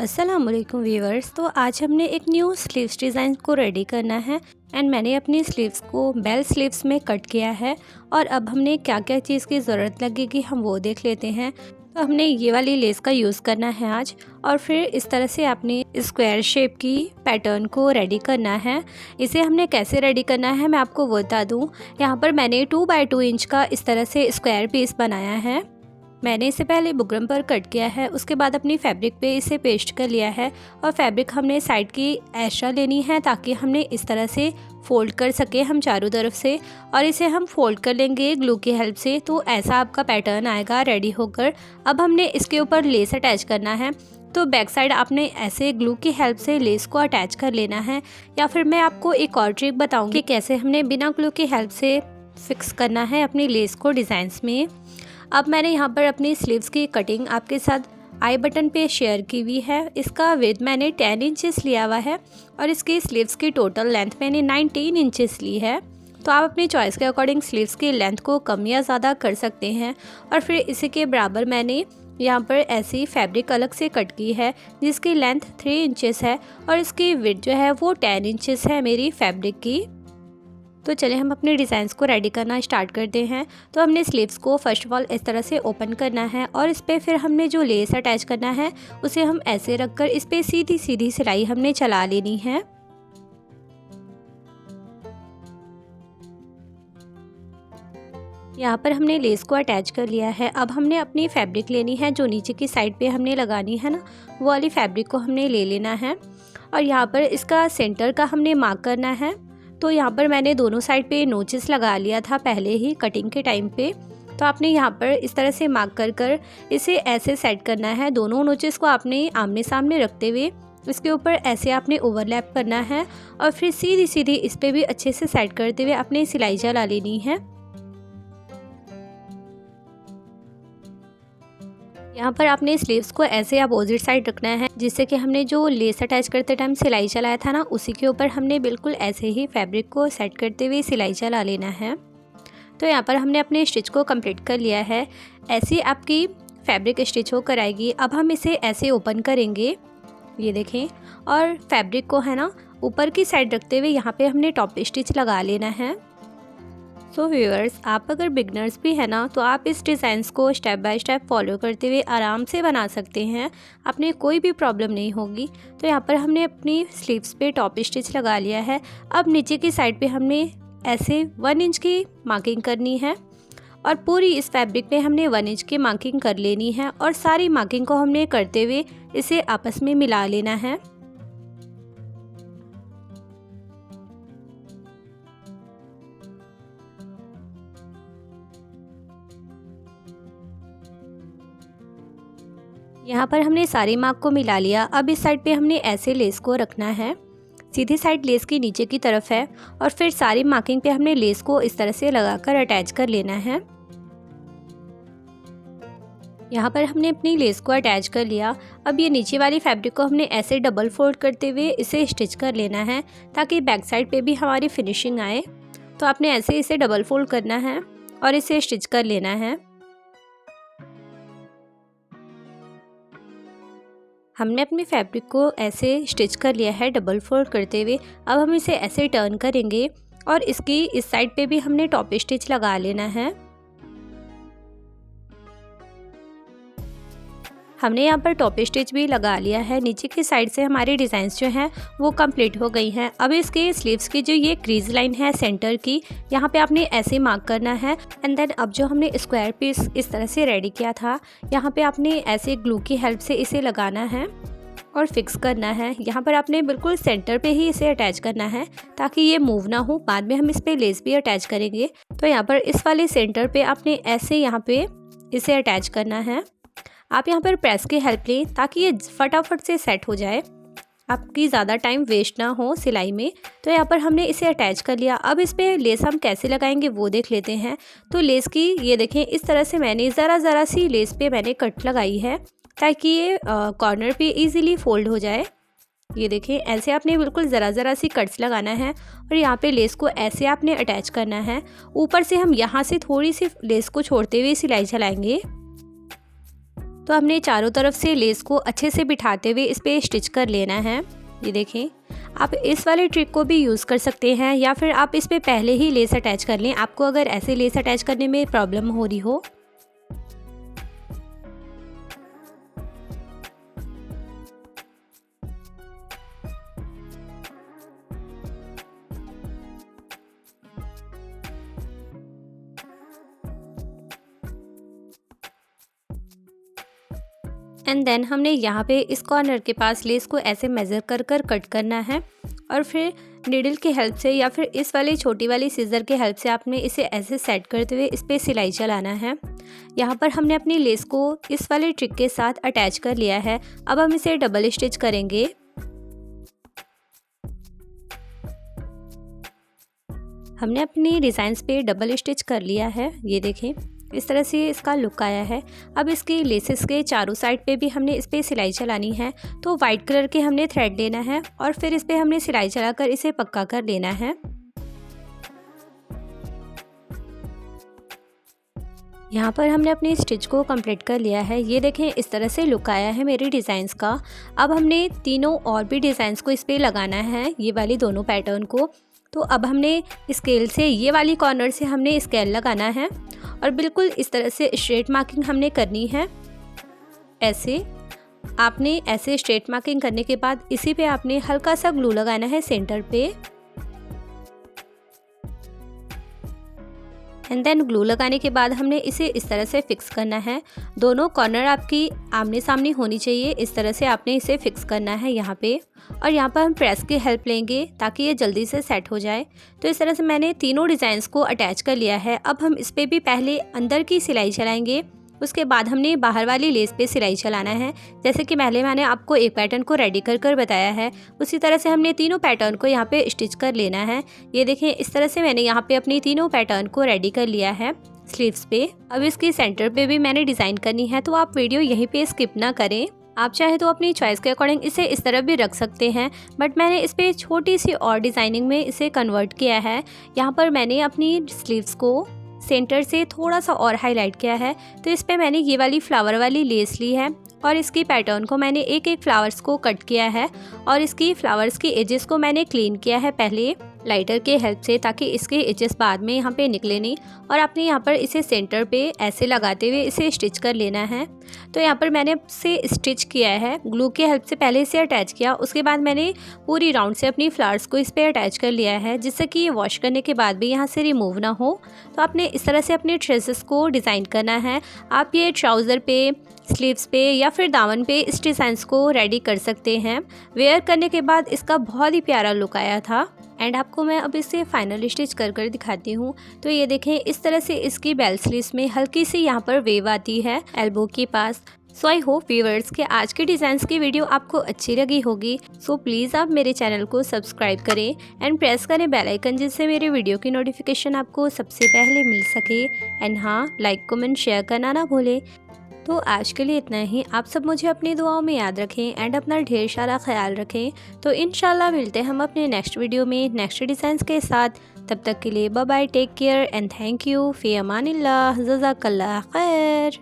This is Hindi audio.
अस्सलामुअलैकुम व्यूअर्स। तो आज हमने एक न्यू स्लीव्स डिज़ाइन को रेडी करना है एंड मैंने अपनी स्लीव्स को बेल स्लीव्स में कट किया है। और अब हमने क्या क्या चीज़ की ज़रूरत लगेगी हम वो देख लेते हैं। तो हमने ये वाली लेस का यूज़ करना है आज, और फिर इस तरह से अपनी स्क्वायर शेप की पैटर्न को रेडी करना है। इसे हमने कैसे रेडी करना है मैं आपको बता दूं। यहाँ पर मैंने 2 बाई 2 इंच का इस तरह से स्क्वायर पीस बनाया है। मैंने इसे पहले बुकरम पर कट किया है, उसके बाद अपनी फैब्रिक पे इसे पेस्ट कर लिया है। और फैब्रिक हमने साइड की एक्स्ट्रा लेनी है ताकि हमने इस तरह से फ़ोल्ड कर सके हम चारों तरफ से। और इसे हम फोल्ड कर लेंगे ग्लू की हेल्प से, तो ऐसा आपका पैटर्न आएगा रेडी होकर। अब हमने इसके ऊपर लेस अटैच करना है। तो बैक साइड आपने ऐसे ग्लू की हेल्प से लेस को अटैच कर लेना है, या फिर मैं आपको एक और ट्रिक बताऊंगी कि कैसे हमने बिना ग्लू की हेल्प से फिक्स करना है अपनी लेस को डिज़ाइंस में। अब मैंने यहाँ पर अपनी स्लीव्स की कटिंग आपके साथ आई बटन पे शेयर की हुई है। इसका विड्थ मैंने 10 इंचेस लिया हुआ है और इसकी स्लीव्स की टोटल लेंथ मैंने 19 इंचेस ली है। तो आप अपनी चॉइस के अकॉर्डिंग स्लीव्स की लेंथ को कम या ज़्यादा कर सकते हैं। और फिर इसी के बराबर मैंने यहाँ पर ऐसी फैब्रिक अलग से कट की है जिसकी लेंथ 3 इंचेस है और इसकी विड्थ जो है वो 10 इंचेस है मेरी फैब्रिक की। तो चलिए हम अपने डिज़ाइंस को रेडी करना स्टार्ट करते हैं। तो हमने स्लीव्स को फर्स्ट ऑफ ऑल इस तरह से ओपन करना है और इस पर फिर हमने जो लेस अटैच करना है उसे हम ऐसे रखकर इस पर सीधी सीधी सिलाई हमने चला लेनी है। यहाँ पर हमने लेस को अटैच कर लिया है। अब हमने अपनी फैब्रिक लेनी है जो नीचे की साइड पे हमने लगानी है ना, वो वाली फैब्रिक को हमने ले लेना है। और यहाँ पर इसका सेंटर का हमने मार्क करना है। तो यहाँ पर मैंने दोनों साइड पे नोचेस लगा लिया था पहले ही कटिंग के टाइम पे। तो आपने यहाँ पर इस तरह से मार्क कर इसे ऐसे सेट करना है। दोनों नोचेस को आपने आमने सामने रखते हुए इसके ऊपर ऐसे आपने ओवरलैप करना है और फिर सीधी सीधी इस पर भी अच्छे से सेट करते हुए आपने सिलाई चला लेनी है। यहाँ पर आपने स्लीव्स को ऐसे अपोजिट साइड रखना है, जिससे कि हमने जो लेस अटैच करते टाइम सिलाई चलाया था ना, उसी के ऊपर हमने बिल्कुल ऐसे ही फैब्रिक को सेट करते हुए सिलाई चला लेना है। तो यहाँ पर हमने अपने स्टिच को कंप्लीट कर लिया है। ऐसी आपकी फैब्रिक स्टिच होकर आएगी। अब हम इसे ऐसे ओपन करेंगे, ये देखें, और फैब्रिक को है ना ऊपर की साइड रखते हुए यहाँ पर हमने टॉप स्टिच लगा लेना है। सो व्यूअर्स, आप अगर बिगनर्स भी है ना, तो आप इस डिज़ाइंस को स्टेप बाय स्टेप फॉलो करते हुए आराम से बना सकते हैं। आपने कोई भी प्रॉब्लम नहीं होगी। तो यहाँ पर हमने अपनी स्लीव्स पे टॉप स्टिच लगा लिया है। अब नीचे की साइड पे हमने ऐसे 1 इंच की मार्किंग करनी है और पूरी इस फैब्रिक पे हमने 1 इंच की मार्किंग कर लेनी है। और सारी मार्किंग को हमने करते हुए इसे आपस में मिला लेना है। यहाँ पर हमने सारी मार्क को मिला लिया। अब इस साइड पे हमने ऐसे लेस को रखना है। सीधी साइड लेस की नीचे की तरफ है और फिर सारी मार्किंग पे हमने लेस को इस तरह से लगाकर अटैच कर लेना है। यहाँ पर हमने अपनी लेस को अटैच कर लिया। अब ये नीचे वाली फैब्रिक को हमने ऐसे डबल फोल्ड करते हुए इसे स्टिच कर लेना है ताकि बैक साइड पे भी हमारी फिनिशिंग आए। तो आपने ऐसे इसे डबल फोल्ड करना है और इसे स्टिच कर लेना है। हमने अपनी फैब्रिक को ऐसे स्टिच कर लिया है डबल फोल्ड करते हुए। अब हम इसे ऐसे टर्न करेंगे और इसकी इस साइड पे भी हमने टॉप स्टिच लगा लेना है। हमने यहाँ पर टॉप स्टिच भी लगा लिया है। नीचे की साइड से हमारी डिज़ाइंस जो हैं वो कंप्लीट हो गई हैं। अब इसके स्लीव्स की जो ये क्रीज लाइन है सेंटर की, यहाँ पे आपने ऐसे मार्क करना है। एंड देन अब जो हमने स्क्वायर पीस इस तरह से रेडी किया था, यहाँ पे आपने ऐसे ग्लू की हेल्प से इसे लगाना है और फिक्स करना है। यहाँ पर आपने बिल्कुल सेंटर पे ही इसे अटैच करना है ताकि ये मूव ना हो। बाद में हम इस पर लेस भी अटैच करेंगे। तो यहाँ पर इस वाले सेंटर पे आपने ऐसे यहाँ पे इसे अटैच करना है। आप यहाँ पर प्रेस की हेल्प लें ताकि ये फटाफट से सेट हो जाए, आपकी ज़्यादा टाइम वेस्ट ना हो सिलाई में। तो यहाँ पर हमने इसे अटैच कर लिया। अब इस पर लेस हम कैसे लगाएंगे वो देख लेते हैं। तो लेस की ये देखें, इस तरह से मैंने ज़रा सी लेस पे मैंने कट लगाई है ताकि ये कॉर्नर पे इजीली फोल्ड हो जाए। ये देखें, ऐसे आपने बिल्कुल ज़रा सी कट्स लगाना है और यहाँ पे लेस को ऐसे आपने अटैच करना है। ऊपर से हम यहाँ से थोड़ी सी लेस को छोड़ते हुए सिलाई चलाएंगे। तो हमने चारों तरफ से लेस को अच्छे से बिठाते हुए इस पर स्टिच कर लेना है। ये देखें, आप इस वाले ट्रिक को भी यूज़ कर सकते हैं या फिर आप इस पे पहले ही लेस अटैच कर लें, आपको अगर ऐसे लेस अटैच करने में प्रॉब्लम हो रही हो। एंड देन हमने यहाँ पे इस कॉर्नर के पास लेस को ऐसे मेज़र कर कर कट करना है और फिर नीडल की हेल्प से या फिर इस वाली छोटी वाली सीज़र की हेल्प से आपने इसे ऐसे सेट करते हुए इस पर सिलाई चलाना है। यहाँ पर हमने अपनी लेस को इस वाले ट्रिक के साथ अटैच कर लिया है। अब हम इसे डबल स्टिच करेंगे। हमने अपनी डिज़ाइंस पे डबल स्टिच कर लिया है। ये देखें, इस तरह से इसका लुक आया है। अब इसकी लेसेस के चारों साइड पे भी हमने इस पर सिलाई चलानी है। तो वाइट कलर के हमने थ्रेड लेना है और फिर इस पर हमने सिलाई चलाकर इसे पक्का कर लेना है। यहाँ पर हमने अपनी स्टिच को कंप्लीट कर लिया है। ये देखें, इस तरह से लुक आया है मेरी डिज़ाइंस का। अब हमने तीनों और भी डिज़ाइंस को इस पर लगाना है, ये वाली दोनों पैटर्न को। तो अब हमने स्केल से ये वाली कॉर्नर से हमने स्केल लगाना है और बिल्कुल इस तरह से स्ट्रेट मार्किंग हमने करनी है। ऐसे आपने ऐसे स्ट्रेट मार्किंग करने के बाद इसी पे आपने हल्का सा ग्लू लगाना है सेंटर पे। एंड देन ग्लू लगाने के बाद हमने इसे इस तरह से फिक्स करना है। दोनों कॉर्नर आपकी आमने सामने होनी चाहिए, इस तरह से आपने इसे फिक्स करना है यहाँ पे। और यहाँ पर हम प्रेस की हेल्प लेंगे ताकि ये जल्दी से सेट हो जाए। तो इस तरह से मैंने तीनों डिज़ाइंस को अटैच कर लिया है। अब हम इस पर भी पहले अंदर की सिलाई चलाएंगे, उसके बाद हमने बाहर वाली लेस पे सिलाई चलाना है। जैसे कि पहले मैंने आपको एक पैटर्न को रेडी कर कर बताया है, उसी तरह से हमने तीनों पैटर्न को यहाँ पे स्टिच कर लेना है। ये देखें, इस तरह से मैंने यहाँ पे अपनी तीनों पैटर्न को रेडी कर लिया है स्लीव्स पे। अब इसकी सेंटर पे भी मैंने डिज़ाइन करनी है, तो आप वीडियो यहीं पे स्किप ना करें। आप चाहे तो अपनी चॉइस के अकॉर्डिंग इसे इस तरह भी रख सकते हैं, बट मैंने इस पर छोटी सी और डिज़ाइनिंग में इसे कन्वर्ट किया है। यहाँ पर मैंने अपनी स्लीव्स को सेंटर से थोड़ा सा और हाईलाइट किया है। तो इस पे मैंने ये वाली फ्लावर वाली लेस ली है और इसकी पैटर्न को मैंने एक एक फ्लावर्स को कट किया है और इसकी फ्लावर्स की एजेस को मैंने क्लीन किया है पहले लाइटर के हेल्प से, ताकि इसके एजेस बाद में यहाँ पे निकले नहीं। और आपने यहाँ पर इसे सेंटर पे ऐसे लगाते हुए इसे स्टिच कर लेना है। तो यहाँ पर मैंने इसे स्टिच किया है, ग्लू की हेल्प से पहले इसे अटैच किया, उसके बाद मैंने पूरी राउंड से अपनी फ्लावर्स को इस पर अटैच कर लिया है, जिससे कि ये वॉश करने के बाद भी यहाँ से रिमूव ना हो। तो आपने इस तरह से अपने ड्रेसेस को डिज़ाइन करना है। आप ये ट्राउज़र पे, स्लीव्स पे या फिर दामन पे इस डिज़ाइंस को रेडी कर सकते हैं। वेयर करने के बाद इसका बहुत ही प्यारा लुक आया था। एंड आपको मैं अब इसे फाइनल स्टिच कर कर दिखाती हूँ। तो ये देखें, इस तरह से इसकी बेल स्लीव्स में हल्की सी यहाँ पर वेव आती है एल्बो के पास। सो आई होप व्यूअर्स के आज के डिज़ाइंस की वीडियो आपको अच्छी लगी होगी। सो प्लीज़ आप मेरे चैनल को सब्सक्राइब करें एंड प्रेस करें बेल आइकन, जिससे मेरे वीडियो की नोटिफिकेशन आपको सबसे पहले मिल सके। एंड हाँ, लाइक कमेंट शेयर करना ना भूलें। तो आज के लिए इतना ही। आप सब मुझे अपनी दुआओं में याद रखें एंड अपना ढेर सारा ख्याल रखें। तो इंशाल्लाह मिलते हैं हम अपने नेक्स्ट वीडियो में नेक्स्ट डिज़ाइंस के साथ। तब तक के लिए bye bye, take care and thank you, फ़ी अमानिल्लाह, जज़ाकल्लाह खैर।